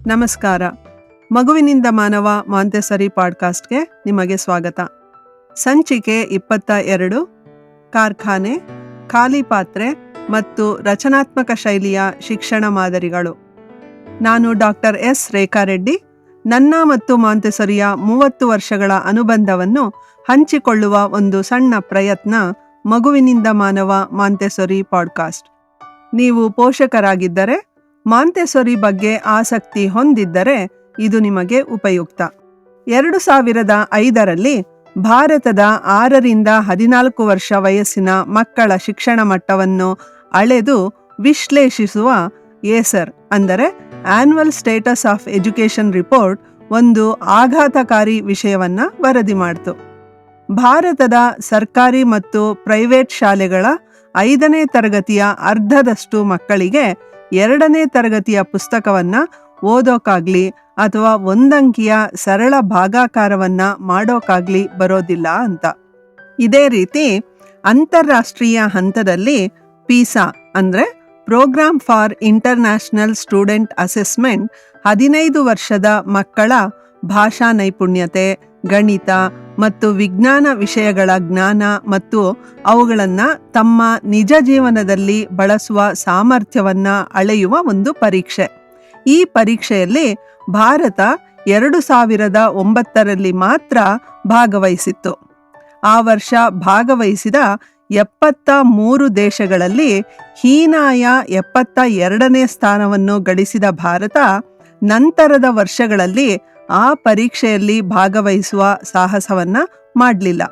ನಮಸ್ಕಾರ. ಮಗುವಿನಿಂದ ಮಾನವ ಮಾಂತೆಸರಿ ಪಾಡ್ಕಾಸ್ಟ್ಗೆ ನಿಮಗೆ ಸ್ವಾಗತ. ಸಂಚಿಕೆ 22 ಕಾರ್ಖಾನೆ, ಖಾಲಿ ಪಾತ್ರೆ ಮತ್ತು ರಚನಾತ್ಮಕ ಶೈಲಿಯ ಶಿಕ್ಷಣ ಮಾದರಿಗಳು. ನಾನು ಡಾಕ್ಟರ್ ಎಸ್ ರೇಖಾರೆಡ್ಡಿ. ನನ್ನ ಮತ್ತು ಮಾಂತೆಸರಿಯ 30 ವರ್ಷಗಳ ಅನುಬಂಧವನ್ನು ಹಂಚಿಕೊಳ್ಳುವ ಒಂದು ಸಣ್ಣ ಪ್ರಯತ್ನ ಮಗುವಿನಿಂದ ಮಾನವ ಮಾಂತೆಸರಿ ಪಾಡ್ಕಾಸ್ಟ್. ನೀವು ಪೋಷಕರಾಗಿದ್ದರೆ, ಮಾಂತೆಸರಿ ಬಗ್ಗೆ ಆಸಕ್ತಿ ಹೊಂದಿದ್ದರೆ ಇದು ನಿಮಗೆ ಉಪಯುಕ್ತ. 2005ರಲ್ಲಿ ಭಾರತದ 6ರಿಂದ 14 ವರ್ಷ ವಯಸ್ಸಿನ ಮಕ್ಕಳ ಶಿಕ್ಷಣ ಮಟ್ಟವನ್ನು ಅಳೆದು ವಿಶ್ಲೇಷಿಸುವ ಏಸರ್ ಅಂದರೆ annual status of education report ಒಂದು ಆಘಾತಕಾರಿ ವಿಷಯವನ್ನು ವರದಿ ಮಾಡಿತು. ಭಾರತದ ಸರ್ಕಾರಿ ಮತ್ತು ಪ್ರೈವೇಟ್ ಶಾಲೆಗಳ 5ನೇ ತರಗತಿಯ ಅರ್ಧದಷ್ಟು ಮಕ್ಕಳಿಗೆ 2ನೇ ತರಗತಿಯ ಪುಸ್ತಕವನ್ನು ಓದೋಕ್ಕಾಗಲಿ ಅಥವಾ ಒಂದಂಕಿಯ ಸರಳ ಭಾಗಾಕಾರವನ್ನು ಮಾಡೋಕ್ಕಾಗಲಿ ಬರೋದಿಲ್ಲ ಅಂತ. ಇದೇ ರೀತಿ ಅಂತಾರಾಷ್ಟ್ರೀಯ ಹಂತದಲ್ಲಿ ಪಿಸಾ ಅಂದರೆ programme for international student assessment 15 ವರ್ಷದ ಮಕ್ಕಳ ಭಾಷಾ ನೈಪುಣ್ಯತೆ, ಗಣಿತ ಮತ್ತು ವಿಜ್ಞಾನ ವಿಷಯಗಳ ಜ್ಞಾನ ಮತ್ತು ಅವುಗಳನ್ನು ತಮ್ಮ ನಿಜ ಜೀವನದಲ್ಲಿ ಬಳಸುವ ಸಾಮರ್ಥ್ಯವನ್ನು ಅಳೆಯುವ ಒಂದು ಪರೀಕ್ಷೆ. ಈ ಪರೀಕ್ಷೆಯಲ್ಲಿ ಭಾರತ 2009ರಲ್ಲಿ ಮಾತ್ರ ಭಾಗವಹಿಸಿತ್ತು. ಆ ವರ್ಷ ಭಾಗವಹಿಸಿದ 73 ದೇಶಗಳಲ್ಲಿ ಹೀನಾಯ 72ನೇ ಸ್ಥಾನವನ್ನು ಗಳಿಸಿದ ಭಾರತ ನಂತರದ ವರ್ಷಗಳಲ್ಲಿ ಆ ಪರೀಕ್ಷೆಯಲ್ಲಿ ಭಾಗವಹಿಸುವ ಸಾಹಸವನ್ನು ಮಾಡಲಿಲ್ಲ.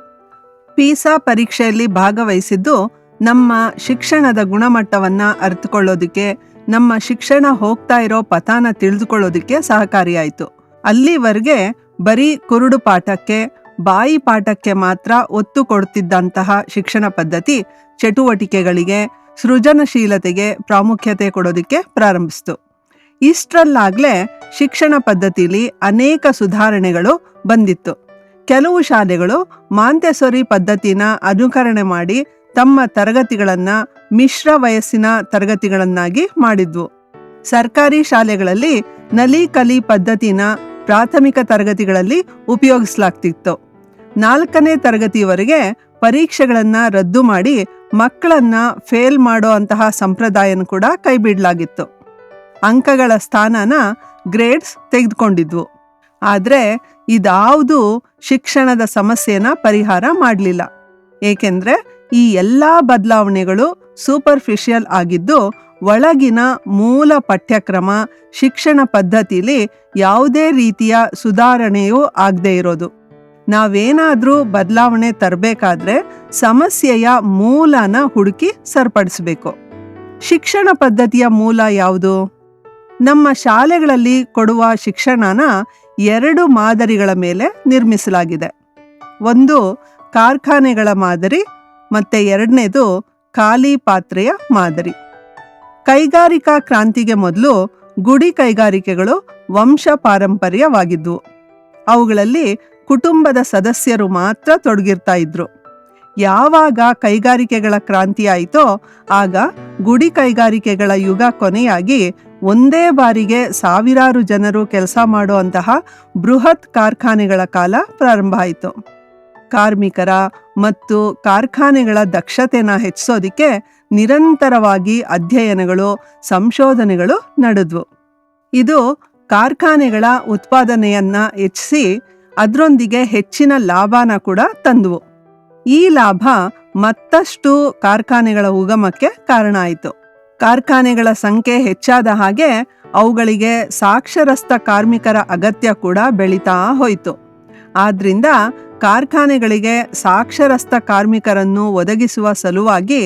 ಪಿಸಾ ಪರೀಕ್ಷೆಯಲ್ಲಿ ಭಾಗವಹಿಸಿದ್ದು ನಮ್ಮ ಶಿಕ್ಷಣದ ಗುಣಮಟ್ಟವನ್ನು ಅರಿತುಕೊಳ್ಳೋದಕ್ಕೆ, ನಮ್ಮ ಶಿಕ್ಷಣ ಹೋಗ್ತಾ ಇರೋ ಪಥನ ತಿಳಿದುಕೊಳ್ಳೋದಕ್ಕೆ ಸಹಕಾರಿಯಾಯಿತು. ಅಲ್ಲಿವರೆಗೆ ಬರೀ ಕುರುಡು ಪಾಠಕ್ಕೆ, ಬಾಯಿ ಪಾಠಕ್ಕೆ ಮಾತ್ರ ಒತ್ತು ಕೊಡ್ತಿದ್ದಂತಹ ಶಿಕ್ಷಣ ಪದ್ಧತಿ ಚಟುವಟಿಕೆಗಳಿಗೆ, ಸೃಜನಶೀಲತೆಗೆ ಪ್ರಾಮುಖ್ಯತೆ ಕೊಡೋದಕ್ಕೆ ಪ್ರಾರಂಭಿಸಿತು. ಇಷ್ಟರಲ್ಲಾಗಲೇ ಶಿಕ್ಷಣ ಪದ್ಧತಿಯಲ್ಲಿ ಅನೇಕ ಸುಧಾರಣೆಗಳು ಬಂದಿತ್ತು. ಕೆಲವು ಶಾಲೆಗಳು ಮಾಂತೆಸರಿ ಪದ್ಧತಿನ ಅನುಕರಣೆ ಮಾಡಿ ತಮ್ಮ ತರಗತಿಗಳನ್ನು ಮಿಶ್ರ ವಯಸ್ಸಿನ ತರಗತಿಗಳನ್ನಾಗಿ ಮಾಡಿದ್ವು. ಸರ್ಕಾರಿ ಶಾಲೆಗಳಲ್ಲಿ ನಲಿ ಕಲಿ ಪದ್ಧತಿನ ಪ್ರಾಥಮಿಕ ತರಗತಿಗಳಲ್ಲಿ ಉಪಯೋಗಿಸಲಾಗ್ತಿತ್ತು. 4ನೇ ತರಗತಿಯವರೆಗೆ ಪರೀಕ್ಷೆಗಳನ್ನು ರದ್ದು ಮಾಡಿ ಮಕ್ಕಳನ್ನು ಫೇಲ್ ಮಾಡೋ ಅಂತಹ ಸಂಪ್ರದಾಯನ ಕೂಡ ಕೈಬಿಡಲಾಗಿತ್ತು. ಅಂಕಗಳ ಸ್ಥಾನನ ಗ್ರೇಡ್ಸ್ ತೆಗೆದುಕೊಂಡಿದ್ವು. ಆದರೆ ಇದಾವುದೂ ಶಿಕ್ಷಣದ ಸಮಸ್ಯೆನ ಪರಿಹಾರ ಮಾಡಲಿಲ್ಲ. ಏಕೆಂದರೆ ಈ ಎಲ್ಲ ಬದಲಾವಣೆಗಳು ಸೂಪರ್ಫಿಷಿಯಲ್ ಆಗಿದ್ದು, ಒಳಗಿನ ಮೂಲ ಪಠ್ಯಕ್ರಮ ಶಿಕ್ಷಣ ಪದ್ಧತಿಲಿ ಯಾವುದೇ ರೀತಿಯ ಸುಧಾರಣೆಯೂ ಆಗದೇ ಇರೋದು. ನಾವೇನಾದರೂ ಬದಲಾವಣೆ ತರಬೇಕಾದ್ರೆ ಸಮಸ್ಯೆಯ ಮೂಲನ ಹುಡುಕಿ ಸರಿಪಡಿಸಬೇಕು. ಶಿಕ್ಷಣ ಪದ್ಧತಿಯ ಮೂಲ ಯಾವುದು? ನಮ್ಮ ಶಾಲೆಗಳಲ್ಲಿ ಕೊಡುವ ಶಿಕ್ಷಣನ 2 ಮಾದರಿಗಳ ಮೇಲೆ ನಿರ್ಮಿಸಲಾಗಿದೆ. ಒಂದು ಕಾರ್ಖಾನೆಗಳ ಮಾದರಿ ಮತ್ತು 2ನೇದು ಖಾಲಿ ಪಾತ್ರೆಯ ಮಾದರಿ. ಕೈಗಾರಿಕಾ ಕ್ರಾಂತಿಗೆ ಮೊದಲು ಗುಡಿ ಕೈಗಾರಿಕೆಗಳು ವಂಶ ಪಾರಂಪರ್ಯವಾಗಿದ್ವು. ಅವುಗಳಲ್ಲಿ ಕುಟುಂಬದ ಸದಸ್ಯರು ಮಾತ್ರ ತೊಡಗಿರ್ತಾ ಇದ್ರು. ಯಾವಾಗ ಕೈಗಾರಿಕೆಗಳ ಕ್ರಾಂತಿ ಆಯಿತೋ ಆಗ ಗುಡಿ ಕೈಗಾರಿಕೆಗಳ ಯುಗ ಕೊನೆಯಾಗಿ ಒಂದೇ ಬಾರಿಗೆ ಸಾವಿರಾರು ಜನರು ಕೆಲಸ ಮಾಡುವಂತಹ ಬೃಹತ್ ಕಾರ್ಖಾನೆಗಳ ಕಾಲ ಪ್ರಾರಂಭ ಆಯಿತು. ಕಾರ್ಮಿಕರ ಮತ್ತು ಕಾರ್ಖಾನೆಗಳ ದಕ್ಷತೆನ ಹೆಚ್ಚಿಸೋದಕ್ಕೆ ನಿರಂತರವಾಗಿ ಅಧ್ಯಯನಗಳು, ಸಂಶೋಧನೆಗಳು ನಡೆದ್ವು. ಇದು ಕಾರ್ಖಾನೆಗಳ ಉತ್ಪಾದನೆಯನ್ನು ಹೆಚ್ಚಿಸಿ ಅದರೊಂದಿಗೆ ಹೆಚ್ಚಿನ ಲಾಭನ ಕೂಡ ತಂದವು. ಈ ಲಾಭ ಮತ್ತಷ್ಟು ಕಾರ್ಖಾನೆಗಳ ಉಗಮಕ್ಕೆ ಕಾರಣ ಆಯಿತು. ಕಾರ್ಖಾನೆಗಳ ಸಂಖ್ಯೆ ಹೆಚ್ಚಾದ ಹಾಗೆ ಅವುಗಳಿಗೆ ಸಾಕ್ಷರಸ್ಥ ಕಾರ್ಮಿಕರ ಅಗತ್ಯ ಕೂಡ ಬೆಳೀತಾ ಹೋಯಿತು. ಆದ್ದರಿಂದ ಕಾರ್ಖಾನೆಗಳಿಗೆ ಸಾಕ್ಷರಸ್ಥ ಕಾರ್ಮಿಕರನ್ನು ಒದಗಿಸುವ ಸಲುವಾಗಿ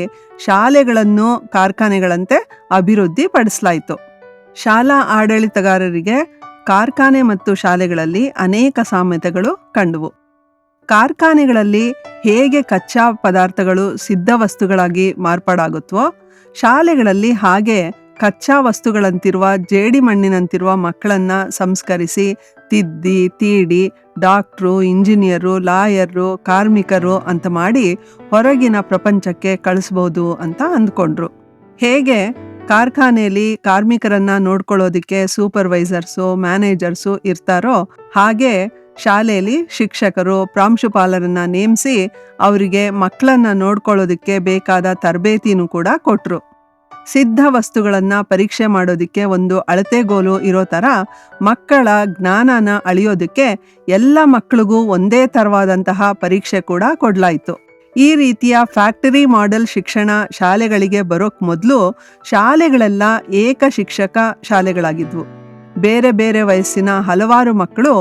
ಶಾಲೆಗಳನ್ನು ಕಾರ್ಖಾನೆಗಳಂತೆ ಅಭಿವೃದ್ಧಿ ಪಡಿಸಲಾಯಿತು. ಶಾಲಾ ಆಡಳಿತಗಾರರಿಗೆ ಕಾರ್ಖಾನೆ ಮತ್ತು ಶಾಲೆಗಳಲ್ಲಿ ಅನೇಕ ಸಾಮ್ಯತೆಗಳು ಕಂಡುವು. ಕಾರ್ಖಾನೆಗಳಲ್ಲಿ ಹೇಗೆ ಕಚ್ಚಾ ಪದಾರ್ಥಗಳು ಸಿದ್ಧ ವಸ್ತುಗಳಾಗಿ ಮಾರ್ಪಾಡಾಗುತ್ತವೋ, ಶಾಲೆಗಳಲ್ಲಿ ಹಾಗೆ ಕಚ್ಚಾ ವಸ್ತುಗಳಂತಿರುವ ಜೇಡಿಮಣ್ಣಿನಂತಿರುವ ಮಕ್ಕಳನ್ನು ಸಂಸ್ಕರಿಸಿ, ತಿದ್ದಿ ತೀಡಿ ಡಾಕ್ಟ್ರು, ಇಂಜಿನಿಯರು, ಲಾಯರು, ಕಾರ್ಮಿಕರು ಅಂತ ಮಾಡಿ ಹೊರಗಿನ ಪ್ರಪಂಚಕ್ಕೆ ಕಳಿಸ್ಬೋದು ಅಂತ ಅಂದ್ಕೊಂಡ್ರು. ಹೇಗೆ ಕಾರ್ಖಾನೆಯಲ್ಲಿ ಕಾರ್ಮಿಕರನ್ನ ನೋಡ್ಕೊಳ್ಳೋದಕ್ಕೆ ಸೂಪರ್ವೈಸರ್ಸು, ಮ್ಯಾನೇಜರ್ಸು ಇರ್ತಾರೋ ಹಾಗೆ ಶಾಲೆಯಲ್ಲಿ ಶಿಕ್ಷಕರು, ಪ್ರಾಂಶುಪಾಲರನ್ನ ನೇಮಿಸಿ ಅವರಿಗೆ ಮಕ್ಕಳನ್ನ ನೋಡ್ಕೊಳ್ಳೋದಕ್ಕೆ ಬೇಕಾದ ತರಬೇತಿನೂ ಕೂಡ ಕೊಟ್ರು. ಸಿದ್ಧ ವಸ್ತುಗಳನ್ನ ಪರೀಕ್ಷೆ ಮಾಡೋದಕ್ಕೆ ಒಂದು ಅಳತೆಗೋಲು ಇರೋ ಥರ ಮಕ್ಕಳ ಜ್ಞಾನನ ಅಳಿಯೋದಕ್ಕೆ ಎಲ್ಲ ಮಕ್ಕಳಿಗೂ ಒಂದೇ ಥರವಾದಂತಹ ಪರೀಕ್ಷೆ ಕೂಡ ಕೊಡಲಾಯಿತು. ಈ ರೀತಿಯ ಫ್ಯಾಕ್ಟರಿ ಮಾಡೆಲ್ ಶಿಕ್ಷಣ ಶಾಲೆಗಳಿಗೆ ಬರೋಕ್ ಮೊದಲು ಶಾಲೆಗಳೆಲ್ಲ ಏಕ ಶಿಕ್ಷಕ ಶಾಲೆಗಳಾಗಿದ್ವು. ಬೇರೆ ಬೇರೆ ವಯಸ್ಸಿನ ಹಲವಾರು ಮಕ್ಕಳು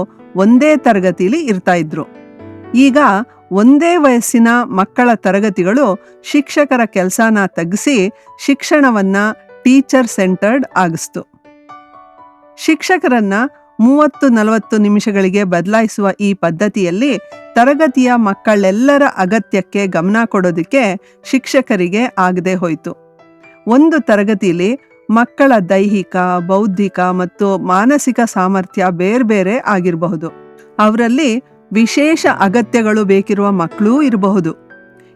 ಒಂದೇ ತರಗತಿಲಿ ಇರ್ತಾ ಇದ್ರು. ಈಗ ಒಂದೇ ವಯಸ್ಸಿನ ಮಕ್ಕಳ ತರಗತಿಗಳು ಶಿಕ್ಷಕರ ಕೆಲಸನ ತಗ್ಗಿಸಿ ಶಿಕ್ಷಣವನ್ನ ಟೀಚರ್ ಸೆಂಟರ್ಡ್ ಆಗಿಸ್ತು. ಶಿಕ್ಷಕರನ್ನ 30-40 ನಿಮಿಷಗಳಿಗೆ ಬದಲಾಯಿಸುವ ಈ ಪದ್ಧತಿಯಲ್ಲಿ ತರಗತಿಯ ಮಕ್ಕಳೆಲ್ಲರ ಅಗತ್ಯಕ್ಕೆ ಗಮನ ಕೊಡೋದಕ್ಕೆ ಶಿಕ್ಷಕರಿಗೆ ಆಗದೆ ಹೋಯಿತು. ಒಂದು ತರಗತಿಯಲ್ಲಿ ಮಕ್ಕಳ ದೈಹಿಕ, ಬೌದ್ಧಿಕ ಮತ್ತು ಮಾನಸಿಕ ಸಾಮರ್ಥ್ಯ ಬೇರೆ ಬೇರೆ ಆಗಿರಬಹುದು. ಅವರಲ್ಲಿ ವಿಶೇಷ ಅಗತ್ಯಗಳು ಬೇಕಿರುವ ಮಕ್ಕಳೂ ಇರಬಹುದು.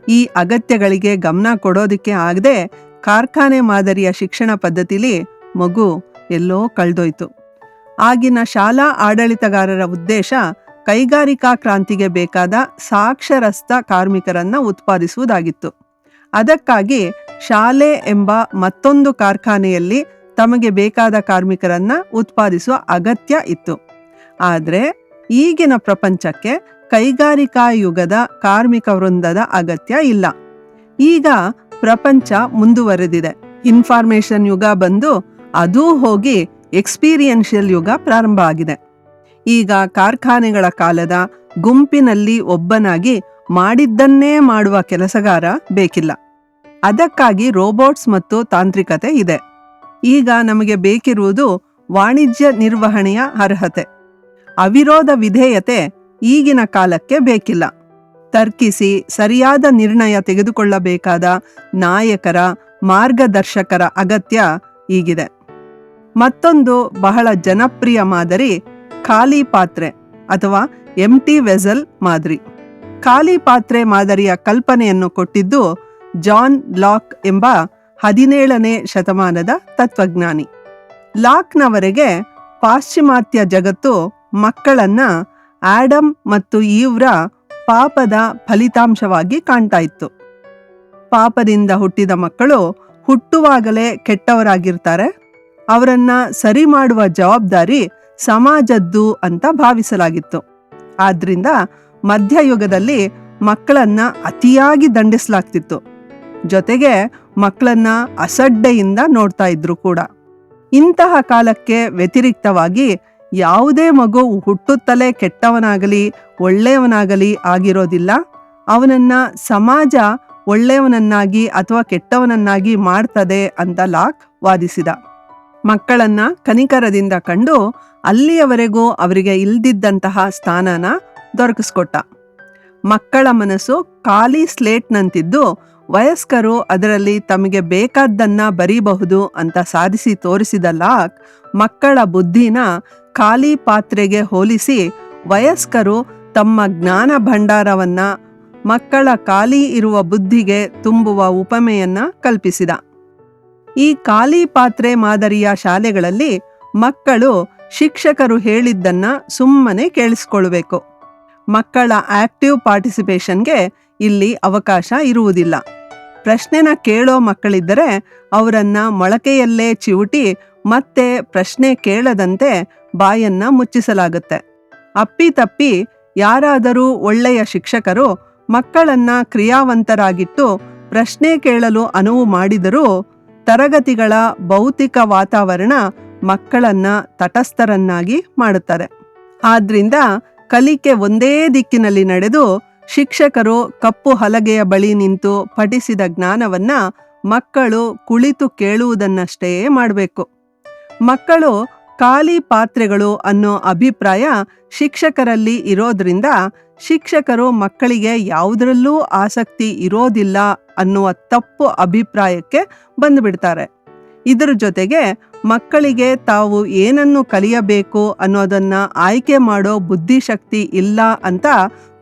ಈ ಅಗತ್ಯಗಳಿಗೆ ಗಮನ ಕೊಡೋದಕ್ಕೆ ಆಗದೆ ಕಾರ್ಖಾನೆ ಮಾದರಿಯ ಶಿಕ್ಷಣ ಪದ್ಧತಿಲಿ ಮಗು ಎಲ್ಲೋ ಕಳೆದೋಯ್ತು. ಆಗಿನ ಶಾಲಾ ಆಡಳಿತಗಾರರ ಉದ್ದೇಶ ಕೈಗಾರಿಕಾ ಕ್ರಾಂತಿಗೆ ಬೇಕಾದ ಸಾಕ್ಷರಸ್ಥ ಕಾರ್ಮಿಕರನ್ನ ಉತ್ಪಾದಿಸುವುದಾಗಿತ್ತು. ಅದಕ್ಕಾಗಿ ಶಾಲೆ ಎಂಬ ಮತ್ತೊಂದು ಕಾರ್ಖಾನೆಯಲ್ಲಿ ತಮಗೆ ಬೇಕಾದ ಕಾರ್ಮಿಕರನ್ನ ಉತ್ಪಾದಿಸುವ ಅಗತ್ಯ ಇತ್ತು. ಆದರೆ ಈಗಿನ ಪ್ರಪಂಚಕ್ಕೆ ಕೈಗಾರಿಕಾ ಯುಗದ ಕಾರ್ಮಿಕ ವೃಂದದ ಅಗತ್ಯ ಇಲ್ಲ. ಈಗ ಪ್ರಪಂಚ ಮುಂದುವರೆದಿದೆ. ಇನ್ಫಾರ್ಮೇಶನ್ ಯುಗ ಬಂದು ಅದೂ ಹೋಗಿ ಎಕ್ಸ್ಪೀರಿಯನ್ಷಿಯಲ್ ಯುಗ ಪ್ರಾರಂಭ ಆಗಿದೆ. ಈಗ ಕಾರ್ಖಾನೆಗಳ ಕಾಲದ ಗುಂಪಿನಲ್ಲಿ ಒಬ್ಬನಾಗಿ ಮಾಡಿದ್ದನ್ನೇ ಮಾಡುವ ಕೆಲಸಗಾರ ಬೇಕಿಲ್ಲ. ಅದಕ್ಕಾಗಿ ರೋಬೋಟ್ಸ್ ಮತ್ತು ತಾಂತ್ರಿಕತೆ ಇದೆ. ಈಗ ನಮಗೆ ಬೇಕಿರುವುದು ವಾಣಿಜ್ಯ ನಿರ್ವಹಣೆಯ ಅರ್ಹತೆ. ಅವಿರೋಧ ವಿಧೇಯತೆ ಈಗಿನ ಕಾಲಕ್ಕೆ ಬೇಕಿಲ್ಲ. ತರ್ಕಿಸಿ ಸರಿಯಾದ ನಿರ್ಣಯ ತೆಗೆದುಕೊಳ್ಳಬೇಕಾದ ನಾಯಕರ, ಮಾರ್ಗದರ್ಶಕರ ಅಗತ್ಯ ಈಗಿದೆ. ಮತ್ತೊಂದು ಬಹಳ ಜನಪ್ರಿಯ ಮಾದರಿ ಖಾಲಿ ಪಾತ್ರೆ ಅಥವಾ ಎಂಟಿ ವೆಸಲ್ ಮಾದರಿ. ಖಾಲಿ ಪಾತ್ರೆ ಮಾದರಿಯ ಕಲ್ಪನೆಯನ್ನು ಕೊಟ್ಟಿದ್ದು ಜಾನ್ ಲಾಕ್ ಎಂಬ 17ನೇ ಶತಮಾನದ ತತ್ವಜ್ಞಾನಿ. ಲಾಕ್ನವರೆಗೆ ಪಾಶ್ಚಿಮಾತ್ಯ ಜಗತ್ತು ಮಕ್ಕಳನ್ನ ಆಡಮ್ ಮತ್ತು ಈವ್ರ ಪಾಪದ ಫಲಿತಾಂಶವಾಗಿ ಕಾಣ್ತಾ ಇತ್ತು. ಪಾಪದಿಂದ ಹುಟ್ಟಿದ ಮಕ್ಕಳು ಹುಟ್ಟುವಾಗಲೇ ಕೆಟ್ಟವರಾಗಿರ್ತಾರೆ. ಅವರನ್ನ ಸರಿ ಮಾಡುವ ಜವಾಬ್ದಾರಿ ಸಮಾಜದ್ದು ಅಂತ ಭಾವಿಸಲಾಗಿತ್ತು. ಆದ್ರಿಂದ ಮಧ್ಯಯುಗದಲ್ಲಿ ಮಕ್ಕಳನ್ನ ಅತಿಯಾಗಿ ದಂಡಿಸಲಾಗ್ತಿತ್ತು. ಜೊತೆಗೆ ಮಕ್ಕಳನ್ನ ಅಸಡ್ಡೆಯಿಂದ ನೋಡ್ತಾ ಇದ್ರು ಕೂಡ. ಇಂತಹ ಕಾಲಕ್ಕೆ ವ್ಯತಿರಿಕ್ತವಾಗಿ ಯಾವುದೇ ಮಗು ಹುಟ್ಟುತ್ತಲೇ ಕೆಟ್ಟವನಾಗಲಿ ಒಳ್ಳೆಯವನಾಗಲಿ ಆಗಿರೋದಿಲ್ಲ. ಅವನನ್ನ ಸಮಾಜ ಒಳ್ಳೆಯವನನ್ನಾಗಿ ಅಥವಾ ಕೆಟ್ಟವನನ್ನಾಗಿ ಮಾಡ್ತದೆ ಅಂತ ಲಾಕ್ ವಾದಿಸಿದ. ಮಕ್ಕಳನ್ನ ಕನಿಕರದಿಂದ ಕಂಡು ಅಲ್ಲಿಯವರೆಗೂ ಅವರಿಗೆ ಇಲ್ದಿದ್ದಂತಹ ಸ್ಥಾನನ ದೊರಕಿಸ್ಕೊಟ್ಟ. ಮಕ್ಕಳ ಮನಸ್ಸು ಖಾಲಿ ಸ್ಲೇಟ್ನಂತಿದ್ದು ವಯಸ್ಕರು ಅದರಲ್ಲಿ ತಮಗೆ ಬೇಕಾದ್ದನ್ನ ಬರೀಬಹುದು ಅಂತ ಸಾಧಿಸಿ ತೋರಿಸಿದ ಲಾಕ್ ಮಕ್ಕಳ ಬುದ್ಧಿನ ಖಾಲಿ ಪಾತ್ರೆಗೆ ಹೋಲಿಸಿ ವಯಸ್ಕರು ತಮ್ಮ ಜ್ಞಾನ ಭಂಡಾರವನ್ನ ಮಕ್ಕಳ ಖಾಲಿ ಇರುವ ಬುದ್ಧಿಗೆ ತುಂಬುವ ಉಪಮೆಯನ್ನ ಕಲ್ಪಿಸಿದ. ಈ ಖಾಲಿ ಪಾತ್ರೆ ಮಾದರಿಯ ಶಾಲೆಗಳಲ್ಲಿ ಮಕ್ಕಳು ಶಿಕ್ಷಕರು ಹೇಳಿದ್ದನ್ನ ಸುಮ್ಮನೆ ಕೇಳಿಸ್ಕೊಳ್ಬೇಕು. ಮಕ್ಕಳ ಆಕ್ಟಿವ್ ಪಾರ್ಟಿಸಿಪೇಷನ್ಗೆ ಇಲ್ಲಿ ಅವಕಾಶ ಇರುವುದಿಲ್ಲ. ಪ್ರಶ್ನೆನ ಕೇಳೋ ಮಕ್ಕಳಿದ್ದರೆ ಅವರನ್ನ ಮೊಳಕೆಯಲ್ಲೇ ಚಿವುಟಿ ಮತ್ತೆ ಪ್ರಶ್ನೆ ಕೇಳದಂತೆ ಬಾಯನ್ನ ಮುಚ್ಚಿಸಲಾಗುತ್ತೆ. ಅಪ್ಪಿತಪ್ಪಿ ಯಾರಾದರೂ ಒಳ್ಳೆಯ ಶಿಕ್ಷಕರು ಮಕ್ಕಳನ್ನ ಕ್ರಿಯಾವಂತರಾಗಿಟ್ಟು ಪ್ರಶ್ನೆ ಕೇಳಲು ಅನುವು ಮಾಡಿದರೂ ತರಗತಿಗಳ ಭೌತಿಕ ವಾತಾವರಣ ಮಕ್ಕಳನ್ನ ತಟಸ್ಥರನ್ನಾಗಿ ಮಾಡುತ್ತದೆ. ಆದ್ರಿಂದ ಕಲಿಕೆ ಒಂದೇ ದಿಕ್ಕಿನಲ್ಲಿ ನಡೆದು ಶಿಕ್ಷಕರು ಕಪ್ಪು ಹಲಗೆಯ ಬಳಿ ನಿಂತು ಪಠಿಸಿದ ಜ್ಞಾನವನ್ನ ಮಕ್ಕಳು ಕುಳಿತು ಕೇಳುವುದನ್ನಷ್ಟೇ ಮಾಡಬೇಕು. ಮಕ್ಕಳು ಖಾಲಿ ಪಾತ್ರೆಗಳು ಅನ್ನೋ ಅಭಿಪ್ರಾಯ ಶಿಕ್ಷಕರಲ್ಲಿ ಇರೋದ್ರಿಂದ ಶಿಕ್ಷಕರು ಮಕ್ಕಳಿಗೆ ಯಾವುದರಲ್ಲೂ ಆಸಕ್ತಿ ಇರೋದಿಲ್ಲ ಅನ್ನುವ ತಪ್ಪು ಅಭಿಪ್ರಾಯಕ್ಕೆ ಬಂದುಬಿಡ್ತಾರೆ. ಇದರ ಜೊತೆಗೆ ಮಕ್ಕಳಿಗೆ ತಾವು ಏನನ್ನು ಕಲಿಯಬೇಕು ಅನ್ನೋದನ್ನ ಆಯ್ಕೆ ಮಾಡೋ ಬುದ್ಧಿಶಕ್ತಿ ಇಲ್ಲ ಅಂತ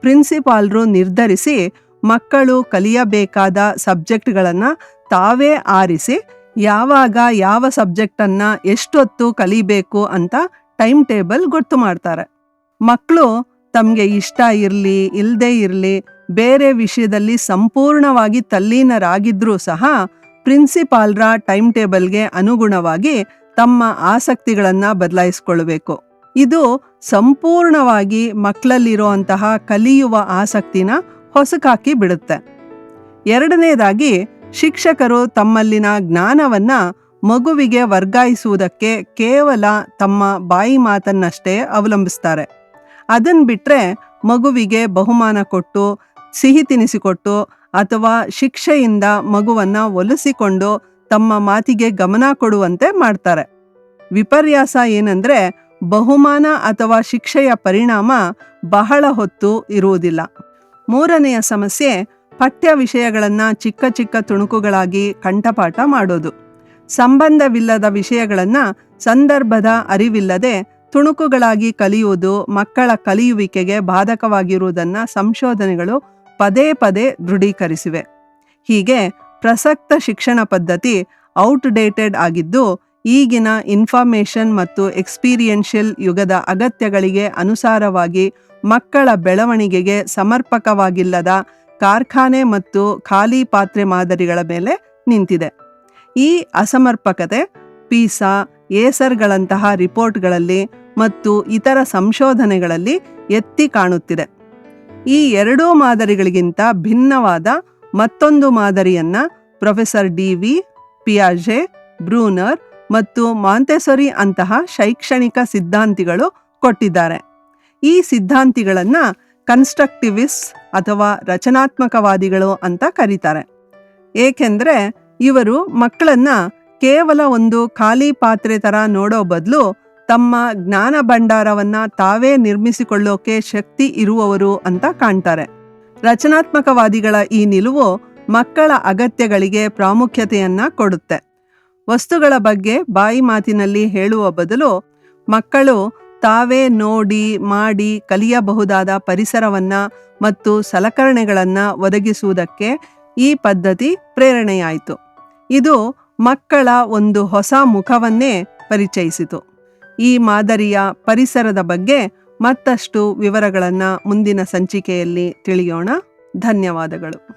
ಪ್ರಿನ್ಸಿಪಾಲ್ರು ನಿರ್ಧರಿಸಿ ಮಕ್ಕಳು ಕಲಿಯಬೇಕಾದ ಸಬ್ಜೆಕ್ಟ್ಗಳನ್ನು ತಾವೇ ಆರಿಸಿ ಯಾವಾಗ ಯಾವ ಸಬ್ಜೆಕ್ಟನ್ನು ಎಷ್ಟೊತ್ತು ಕಲಿಬೇಕು ಅಂತ ಟೈಮ್ ಟೇಬಲ್ ಗೊತ್ತು ಮಾಡ್ತಾರೆ. ಮಕ್ಕಳು ತಮಗೆ ಇಷ್ಟ ಇರಲಿ ಇಲ್ಲದೇ ಇರಲಿ ಬೇರೆ ವಿಷಯದಲ್ಲಿ ಸಂಪೂರ್ಣವಾಗಿ ತಲ್ಲೀನರಾಗಿದ್ರೂ ಸಹ ಪ್ರಿನ್ಸಿಪಾಲ್ರ ಟೈಮ್ ಟೇಬಲ್ಗೆ ಅನುಗುಣವಾಗಿ ತಮ್ಮ ಆಸಕ್ತಿಗಳನ್ನು ಬದಲಾಯಿಸ್ಕೊಳ್ಬೇಕು. ಇದು ಸಂಪೂರ್ಣವಾಗಿ ಮಕ್ಕಳಲ್ಲಿರುವಂತಹ ಕಲಿಯುವ ಆಸಕ್ತಿನ ಹೊಸಕಾಕಿ ಬಿಡುತ್ತೆ. ಎರಡನೇದಾಗಿ, ಶಿಕ್ಷಕರು ತಮ್ಮಲ್ಲಿನ ಜ್ಞಾನವನ್ನು ಮಗುವಿಗೆ ವರ್ಗಾಯಿಸುವುದಕ್ಕೆ ಕೇವಲ ತಮ್ಮ ಬಾಯಿ ಮಾತನ್ನಷ್ಟೇ ಅವಲಂಬಿಸ್ತಾರೆ. ಅದನ್ನು ಬಿಟ್ಟರೆ ಮಗುವಿಗೆ ಬಹುಮಾನ ಕೊಟ್ಟು, ಸಿಹಿ ತಿನಿಸಿಕೊಟ್ಟು ಅಥವಾ ಶಿಕ್ಷೆಯಿಂದ ಮಗುವನ್ನು ಒಲಿಸಿಕೊಂಡು ತಮ್ಮ ಮಾತಿಗೆ ಗಮನ ಕೊಡುವಂತೆ ಮಾಡ್ತಾರೆ. ವಿಪರ್ಯಾಸ ಏನಂದರೆ, ಬಹುಮಾನ ಅಥವಾ ಶಿಕ್ಷೆಯ ಪರಿಣಾಮ ಬಹಳ ಹೊತ್ತು ಇರುವುದಿಲ್ಲ. ಮೂರನೆಯ ಸಮಸ್ಯೆ, ಪಠ್ಯ ವಿಷಯಗಳನ್ನು ಚಿಕ್ಕ ಚಿಕ್ಕ ತುಣುಕುಗಳಾಗಿ ಕಂಠಪಾಠ ಮಾಡೋದು. ಸಂಬಂಧವಿಲ್ಲದ ವಿಷಯಗಳನ್ನು ಸಂದರ್ಭದ ಅರಿವಿಲ್ಲದೆ ತುಣುಕುಗಳಾಗಿ ಕಲಿಯುವುದು ಮಕ್ಕಳ ಕಲಿಯುವಿಕೆಗೆ ಬಾಧಕವಾಗಿರುವುದನ್ನು ಸಂಶೋಧನೆಗಳು ಪದೇ ಪದೇ ದೃಢೀಕರಿಸಿವೆ. ಹೀಗೆ ಪ್ರಸಕ್ತ ಶಿಕ್ಷಣ ಪದ್ಧತಿ ಔಟ್ಡೇಟೆಡ್ ಆಗಿದ್ದು, ಈಗಿನ ಇನ್ಫಾರ್ಮೇಷನ್ ಮತ್ತು ಎಕ್ಸ್ಪೀರಿಯೆನ್ಷಿಯಲ್ ಯುಗದ ಅಗತ್ಯಗಳಿಗೆ ಅನುಸಾರವಾಗಿ ಮಕ್ಕಳ ಬೆಳವಣಿಗೆಗೆ ಸಮರ್ಪಕವಾಗಿಲ್ಲದ ಕಾರ್ಖಾನೆ ಮತ್ತು ಖಾಲಿ ಪಾತ್ರೆ ಮಾದರಿಗಳ ಮೇಲೆ ನಿಂತಿದೆ. ಈ ಅಸಮರ್ಪಕತೆ ಪಿಸಾ, ಏಸರ್ಗಳಂತಹ ರಿಪೋರ್ಟ್ಗಳಲ್ಲಿ ಮತ್ತು ಇತರ ಸಂಶೋಧನೆಗಳಲ್ಲಿ ಎತ್ತಿ ಕಾಣುತ್ತಿದೆ. ಈ ಎರಡೂ ಮಾದರಿಗಳಿಗಿಂತ ಭಿನ್ನವಾದ ಮತ್ತೊಂದು ಮಾದರಿಯನ್ನು ಪ್ರೊಫೆಸರ್ ಡಿ.ವಿ. ಪಿಯಾಜೆ, ಬ್ರೂನರ್ ಮತ್ತು ಮಾಂಟೆಸೊರಿ ಅಂತಹ ಶೈಕ್ಷಣಿಕ ಸಿದ್ಧಾಂತಿಗಳು ಕೊಟ್ಟಿದ್ದಾರೆ. ಈ ಸಿದ್ಧಾಂತಿಗಳನ್ನು ಕನ್ಸ್ಟ್ರಕ್ಟಿವಿಸ್ಟ್ ಅಥವಾ ರಚನಾತ್ಮಕವಾದಿಗಳು ಅಂತ ಕರೀತಾರೆ. ಏಕೆಂದರೆ ಇವರು ಮಕ್ಕಳನ್ನು ಕೇವಲ ಒಂದು ಖಾಲಿ ಪಾತ್ರೆ ಥರ ನೋಡೋ ಬದಲು ತಮ್ಮ ಜ್ಞಾನ ಭಂಡಾರವನ್ನು ತಾವೇ ನಿರ್ಮಿಸಿಕೊಳ್ಳೋಕೆ ಶಕ್ತಿ ಇರುವವರು ಅಂತ ಕಾಣ್ತಾರೆ. ರಚನಾತ್ಮಕವಾದಿಗಳ ಈ ನಿಲುವು ಮಕ್ಕಳ ಅಗತ್ಯಗಳಿಗೆ ಪ್ರಾಮುಖ್ಯತೆಯನ್ನು ಕೊಡುತ್ತೆ. ವಸ್ತುಗಳ ಬಗ್ಗೆ ಬಾಯಿ ಮಾತಿನಲ್ಲಿ ಹೇಳುವ ಬದಲು ಮಕ್ಕಳು ತಾವೇ ನೋಡಿ ಮಾಡಿ ಕಲಿಯಬಹುದಾದ ಪರಿಸರವನ್ನು ಮತ್ತು ಸಲಕರಣೆಗಳನ್ನು ಒದಗಿಸುವುದಕ್ಕೆ ಈ ಪದ್ಧತಿ ಪ್ರೇರಣೆಯಾಯಿತು. ಇದು ಮಕ್ಕಳ ಒಂದು ಹೊಸ ಮುಖವನ್ನೇ ಪರಿಚಯಿಸಿತು. ಈ ಮಾದರಿಯ ಪರಿಸರದ ಬಗ್ಗೆ ಮತ್ತಷ್ಟು ವಿವರಗಳನ್ನು ಮುಂದಿನ ಸಂಚಿಕೆಯಲ್ಲಿ ತಿಳಿಯೋಣ. ಧನ್ಯವಾದಗಳು.